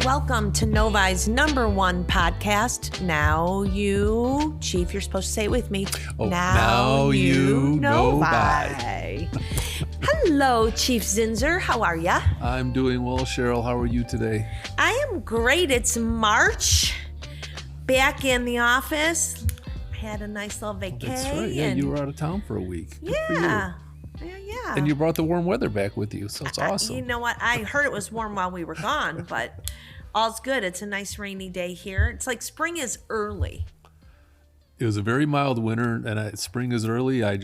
welcome to Novi's #1 podcast. Now you, Chief, you're supposed to say it with me. Now you Novi. Hello, Chief Zinser. How are ya? I'm doing well, Cheryl. How are you today? I am great. It's March. Back in the office. I had a nice little vacation. That's right. Yeah, you were out of town for a week. Good for you. Yeah. And you brought the warm weather back with you, so it's awesome. You know what? I heard it was warm while we were gone, but all's good. It's a nice rainy day here. It's like spring is early. It was a very mild winter, and spring is early. I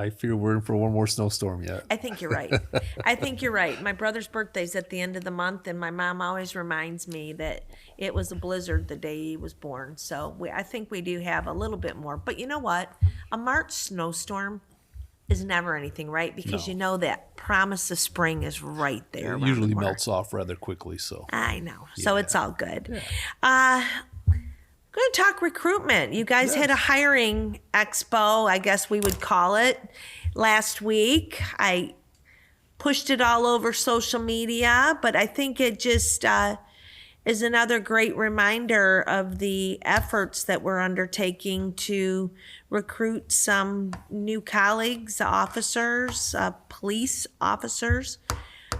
fear we're in for one more snowstorm yet. I think you're right. My brother's birthday's at the end of the month, and my mom always reminds me that it was a blizzard the day he was born. So I think we do have a little bit more. But you know what? A March snowstorm is never anything, right? Because you know that promise of spring is right there. It usually melts off rather quickly. So I know. So it's all good. Yeah. Going to talk recruitment. You guys had a hiring expo, I guess we would call it, last week. I pushed it all over social media, but I think it just is another great reminder of the efforts that we're undertaking to recruit some new colleagues, officers, police officers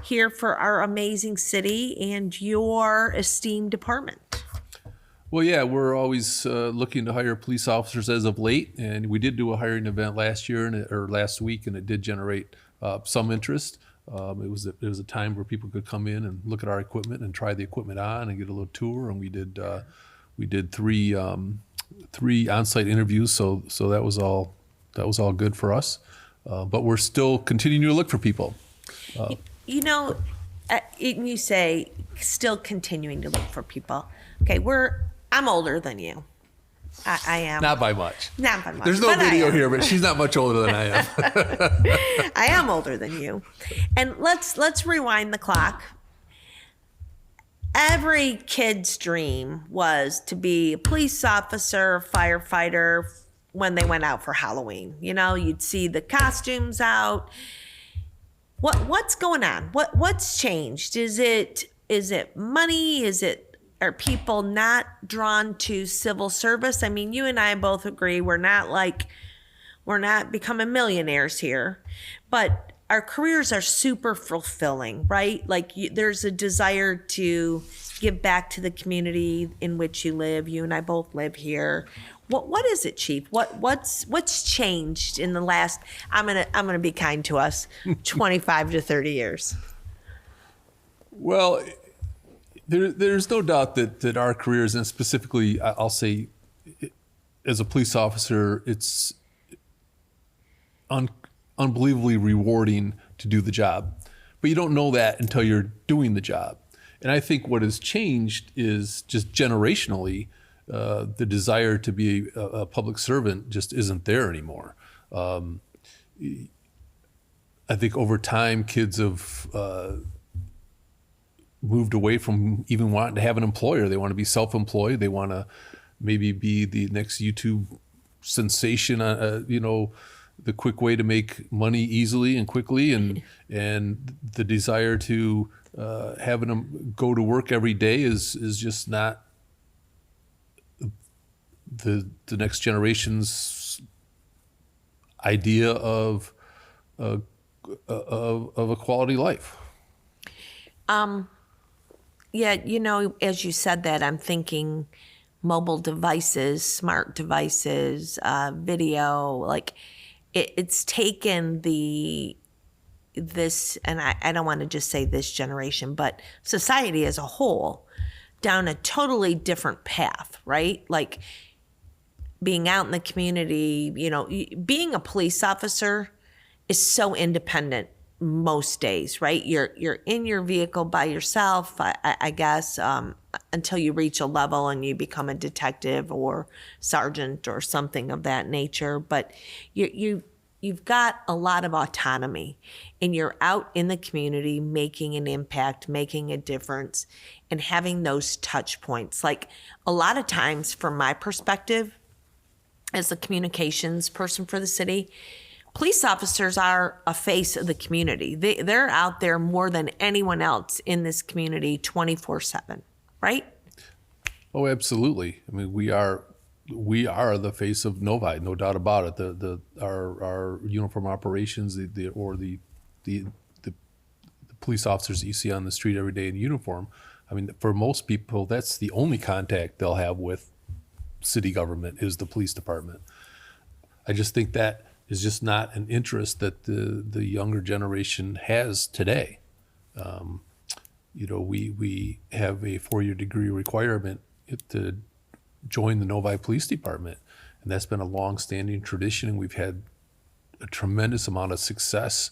here for our amazing city and your esteemed department. Well, yeah, we're always looking to hire police officers as of late, and we did do a hiring event last week, and it did generate some interest. It was a time where people could come in and look at our equipment and try the equipment on and get a little tour, and we did three on-site interviews, so that was all good for us. But we're still continuing to look for people. You say still continuing to look for people. Okay, I'm older than you. I am. Not by much. Not by much. There's no video here, but she's not much older than I am. I am older than you. And let's rewind the clock. Every kid's dream was to be a police officer, firefighter when they went out for Halloween. You know, you'd see the costumes out. What's going on? What's changed? Is it money? Are people not drawn to civil service? I mean, you and I both agree we're not becoming millionaires here, but our careers are super fulfilling, right? Like there's a desire to give back to the community in which you live. You and I both live here. What is it, Chief? What's changed in the last? I'm gonna be kind to us. 25 to 30 years. Well, there's no doubt that our careers, and specifically, I'll say, as a police officer, it's unbelievably rewarding to do the job. But you don't know that until you're doing the job. And I think what has changed is just generationally, the desire to be a public servant just isn't there anymore. I think over time, kids have moved away from even wanting to have an employer. They want to be self-employed. They want to maybe be the next YouTube sensation, the quick way to make money easily and quickly, and the desire to having them go to work every day is just not the next generation's idea of a quality life. Yeah, as you said that, I'm thinking mobile devices, smart devices, video, like it's taken this, and I don't want to just say this generation, but society as a whole down a totally different path, right? Like being out in the community, being a police officer is so independent most days, right? You're in your vehicle by yourself, I guess, until you reach a level and you become a detective or sergeant or something of that nature. But you've got a lot of autonomy, and you're out in the community making an impact, making a difference, and having those touch points. Like a lot of times, from my perspective, as a communications person for the city, police officers are a face of the community. They're out there more than anyone else in this community 24/7, right? Oh, absolutely. I mean, we are the face of Novi, no doubt about it. Our uniform operations, the police officers that you see on the street every day in uniform. I mean, for most people, that's the only contact they'll have with city government is the police department. I just think that is just not an interest that the younger generation has today. We have a 4-year degree requirement to join the Novi Police Department, and that's been a long-standing tradition, and we've had a tremendous amount of success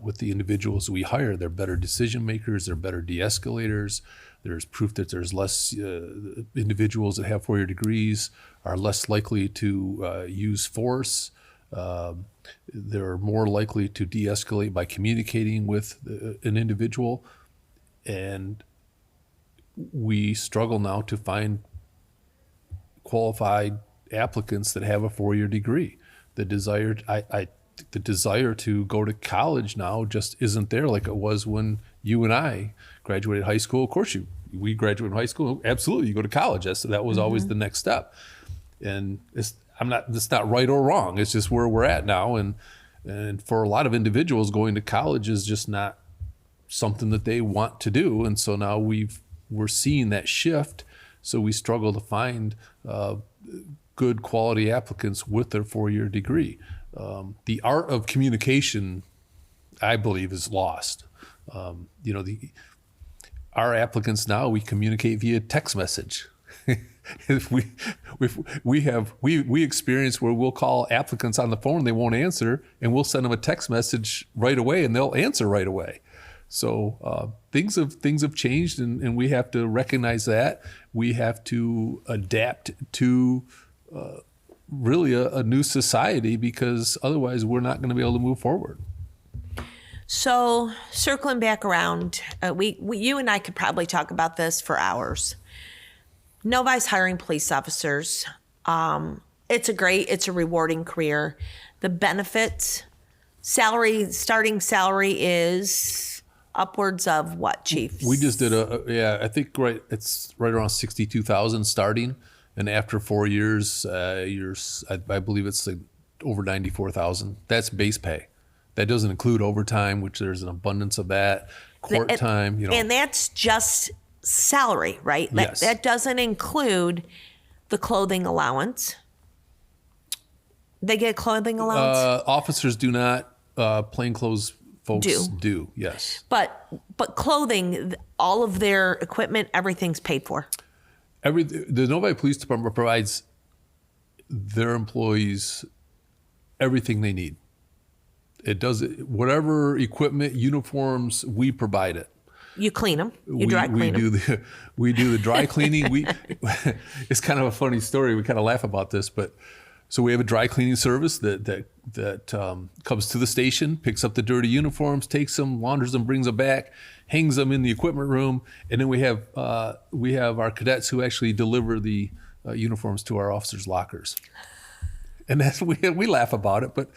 with the individuals we hire. They're better decision makers, they're better de-escalators. There's proof that there's less individuals that have 4-year degrees are less likely to use force. They're more likely to de-escalate by communicating with an individual. And we struggle now to find qualified applicants that have a 4-year degree. The desire to go to college now just isn't there like it was when you and I graduated high school. Of course, we graduated high school. Absolutely, you go to college. That was always the next step. And it's not right or wrong. It's just where we're at now. And for a lot of individuals, going to college is just not something that they want to do. And so now we're seeing that shift. So we struggle to find good quality applicants with their 4-year degree. The art of communication, I believe, is lost. Our applicants now, we communicate via text message. we experience where we'll call applicants on the phone, they won't answer, and we'll send them a text message right away, and they'll answer right away. So things have changed, and we have to recognize that. We have to adapt to really a new society, because otherwise we're not going to be able to move forward. So circling back around, you and I could probably talk about this for hours. Novi's hiring police officers. It's a rewarding career. The benefits, starting salary is upwards of what, Chief? We just did I think it's right around 62,000 starting. And after 4 years, I believe it's like over 94,000. That's base pay. That doesn't include overtime, which there's an abundance of that. Court time, And that's just salary, right? Yes. That doesn't include the clothing allowance. They get clothing allowance? Officers do not. Plainclothes folks do, yes. But clothing, all of their equipment, everything's paid for. The Novi Police Department provides their employees everything they need. It does whatever equipment, uniforms, we provide it. You clean them. You dry clean them. We do the dry cleaning. It's kind of a funny story. We kind of laugh about this, but so we have a dry cleaning service that comes to the station, picks up the dirty uniforms, takes them, launders them, brings them back, hangs them in the equipment room, and then we have our cadets who actually deliver the uniforms to our officers' lockers. And that's we laugh about it, but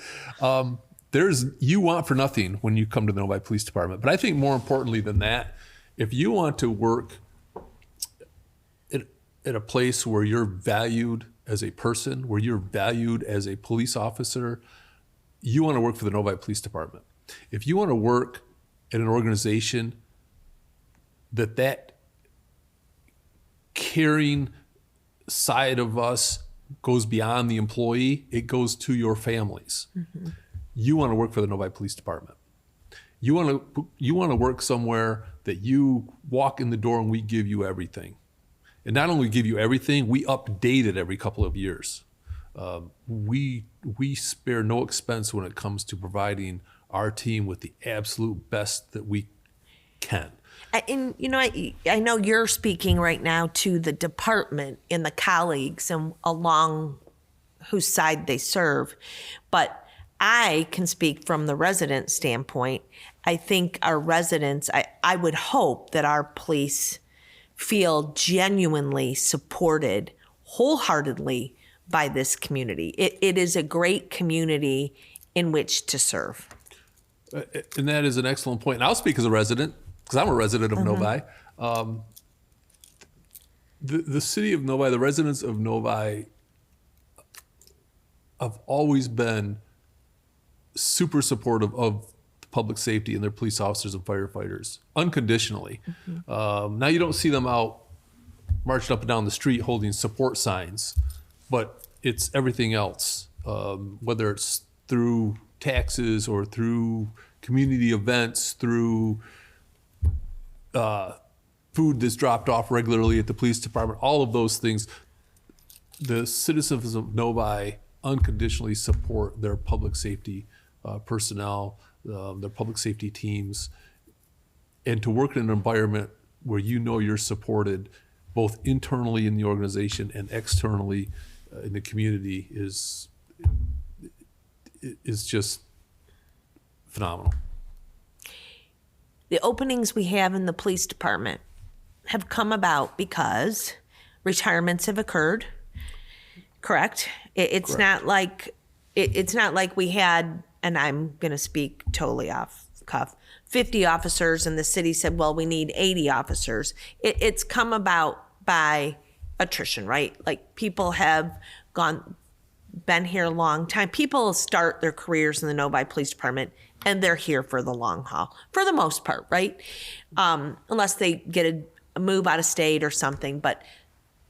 you want for nothing when you come to the Novi Police Department. But I think more importantly than that, if you want to work at a place where you're valued as a person, where you're valued as a police officer, you want to work for the Novi Police Department. If you want to work at an organization that caring side of us goes beyond the employee, it goes to your families. Mm-hmm. You want to work for the Novi Police Department. You want to work somewhere that you walk in the door and we give you everything. And not only give you everything, we update it every couple of years. We spare no expense when it comes to providing our team with the absolute best that we can. And I know you're speaking right now to the department and the colleagues and along whose side they serve, but I can speak from the resident standpoint. I think our residents, I would hope that our police feel genuinely supported wholeheartedly by this community. It is a great community in which to serve. And that is an excellent point. And I'll speak as a resident, because I'm a resident of Novi. The city of Novi, the residents of Novi have always been super supportive of public safety and their police officers and firefighters, unconditionally. Now you don't see them out marching up and down the street holding support signs, but it's everything else, whether it's through taxes or through community events, through food that's dropped off regularly at the police department, all of those things. The citizens of Novi unconditionally support their public safety personnel, their public safety teams, and to work in an environment where you know you're supported both internally in the organization and externally in the community is just phenomenal. The openings we have in the police department have come about because retirements have occurred. Correct? It's Correct. not like we had, and I'm going to speak totally off cuff, 50 officers and the city said, well, we need 80 officers. It's come about by attrition, right? Like people have been here a long time. People start their careers in the Novi Police Department and they're here for the long haul, for the most part, right? Unless they get a move out of state or something. But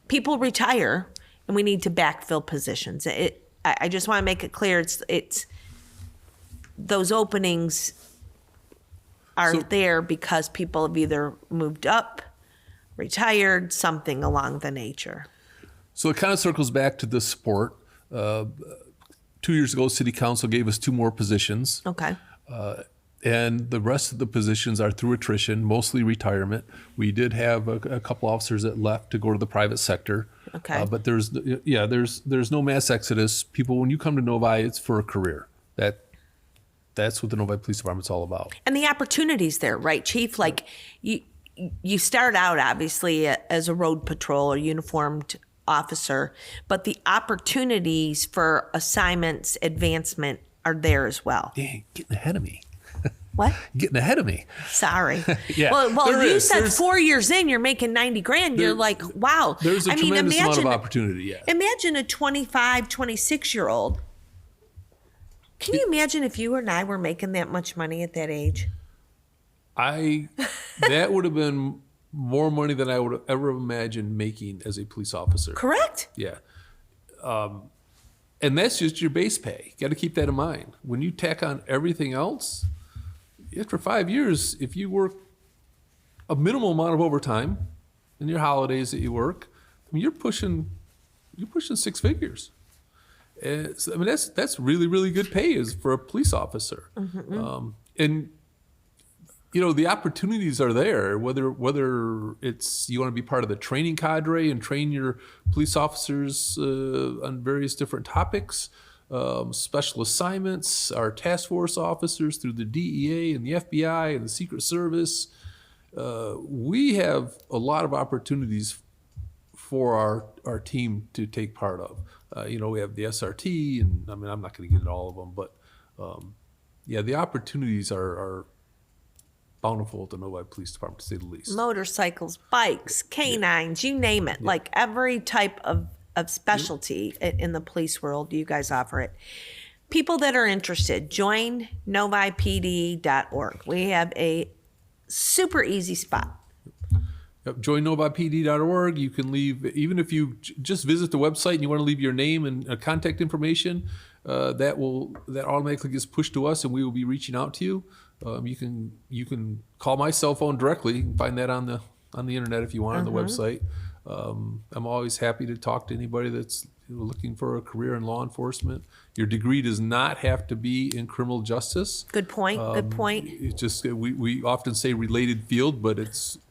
people retire and we need to backfill positions. I just want to make it clear, it's those openings are there because people have either moved up, retired, something along the nature. So it kind of circles back to the support. 2 years ago, City Council gave us 2 more positions. Okay. And the rest of the positions are through attrition, mostly retirement. We did have a couple officers that left to go to the private sector. Okay. But there's no mass exodus. People, when you come to Novi, it's for a career. That's what the Novi Police Department's all about. And the opportunities there, right, Chief? Like you start out obviously as a road patrol or uniformed officer, but the opportunities for assignments, advancement are there as well. Dang, getting ahead of me. What? Getting ahead of me. Sorry. Yeah, Well, you said there's 4 years in, you're making 90 grand. You're like, wow. There's a tremendous amount of opportunity, yeah. Imagine a 25, 26-year-old. Can you imagine if you and I were making that much money at that age? That would have been more money than I would have ever imagined making as a police officer. Correct. Yeah. And that's just your base pay. You got to keep that in mind. When you tack on everything else, after 5 years, if you work a minimal amount of overtime and your holidays that you work, I mean, you're pushing 6 figures. And so, I mean, that's really, really good pay for a police officer. And you know, the opportunities are there, whether it's you want to be part of the training cadre and train your police officers on various different topics, special assignments, our task force officers through the DEA and the FBI and the Secret Service. We have a lot of opportunities for our team to take part of. You know, we have the SRT, and I mean, I'm not going to get into all of them, but yeah, the opportunities are bountiful at the Novi Police Department, to say the least. Motorcycles, bikes, canines, you name it. Like every type of specialty in the police world, you guys offer it. People that are interested, join novipd.org. We have a super easy spot. Yep, join novipd.org. You can leave, even if you just visit the website and you want to leave your name and contact information, that automatically gets pushed to us, and we will be reaching out to you. You can call my cell phone directly. You can find that on the internet if you want, on the website. I'm always happy to talk to anybody that's looking for a career in law enforcement. Your degree does not have to be in criminal justice. Good point. Good point. It's just we often say related field, but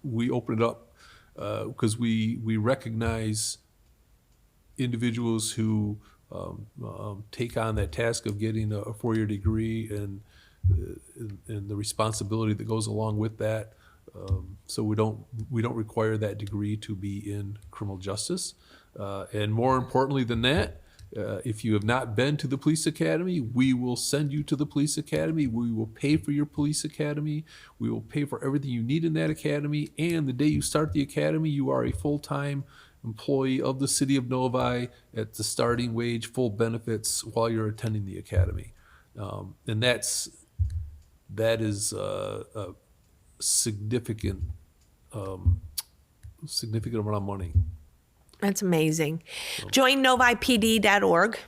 we open it up because we recognize individuals who take on that task of getting a 4-year degree and the responsibility that goes along with that. So we don't require that degree to be in criminal justice. And more importantly than that, If you have not been to the police academy, we will send you to the police academy. We will pay for your police academy. We will pay for everything you need in that academy. And the day you start the academy, you are a full-time employee of the city of Novi at the starting wage, full benefits while you're attending the academy. And that is a significant amount of money. That's amazing. Join novipd.org.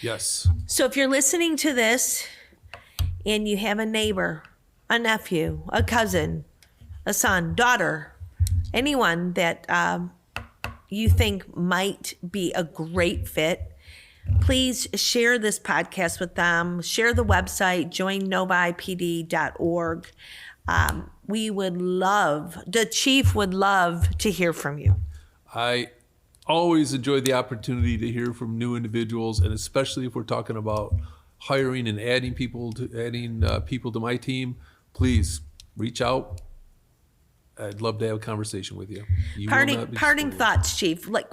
Yes. So if you're listening to this and you have a neighbor, a nephew, a cousin, a son, daughter, anyone that you think might be a great fit, please share this podcast with them. Share the website, joinnovipd.org. The chief would love to hear from you. I always enjoy the opportunity to hear from new individuals, and especially if we're talking about hiring and adding people to my team. Please reach out. I'd love to have a conversation with you. Parting thoughts, Chief. Like,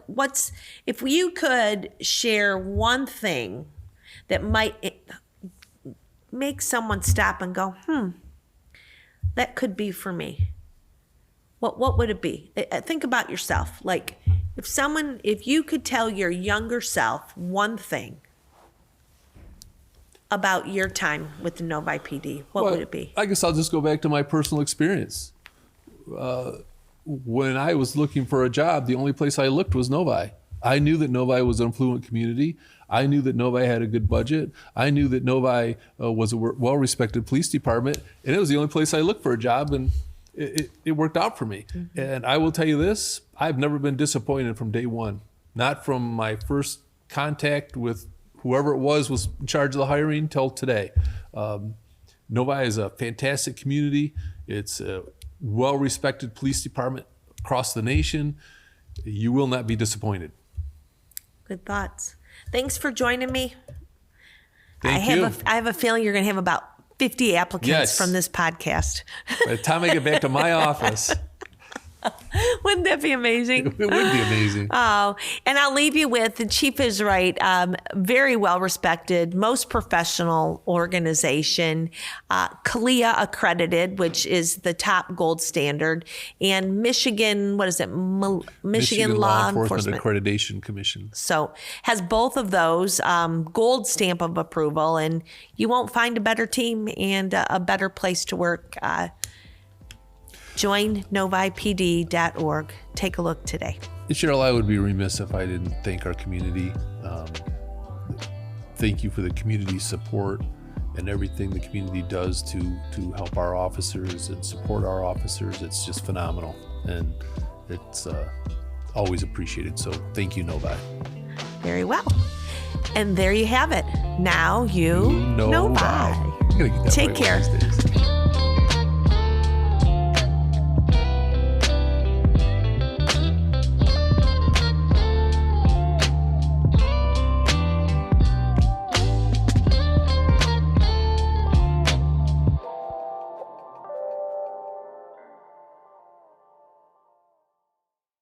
if you could share one thing that might make someone stop and go, that could be for me. What would it be? Think about yourself. Like, if you could tell your younger self one thing about your time with the Novi PD, what would it be? I guess I'll just go back to my personal experience. When I was looking for a job, the only place I looked was Novi. I knew that Novi was an affluent community. I knew that Novi had a good budget. I knew that Novi was a well-respected police department, and it was the only place I looked for a job, and it worked out for me. Mm-hmm. And I will tell you this, I've never been disappointed from day one. Not from my first contact with whoever it was in charge of the hiring till today. Novi is a fantastic community. It's a well-respected police department across the nation. You will not be disappointed. Good thoughts. Thanks for joining me. Thank you. I have a feeling you're going to have about 50 applicants from this podcast. By the time I get back to my office. Wouldn't that be amazing? It would be amazing. Oh, and I'll leave you with, the chief is right, very well respected, most professional organization, CALIA accredited, which is the top gold standard, and Michigan, Michigan Law Enforcement Accreditation Commission. So has both of those, gold stamp of approval, and you won't find a better team and a better place to work. Join novipd.org. Take a look today. Cheryl, I would be remiss if I didn't thank our community. Thank you for the community support and everything the community does to help our officers and support our officers. It's just phenomenal, and it's always appreciated. So thank you, Novi. Very well. And there you have it. Now you know Novi. Take care.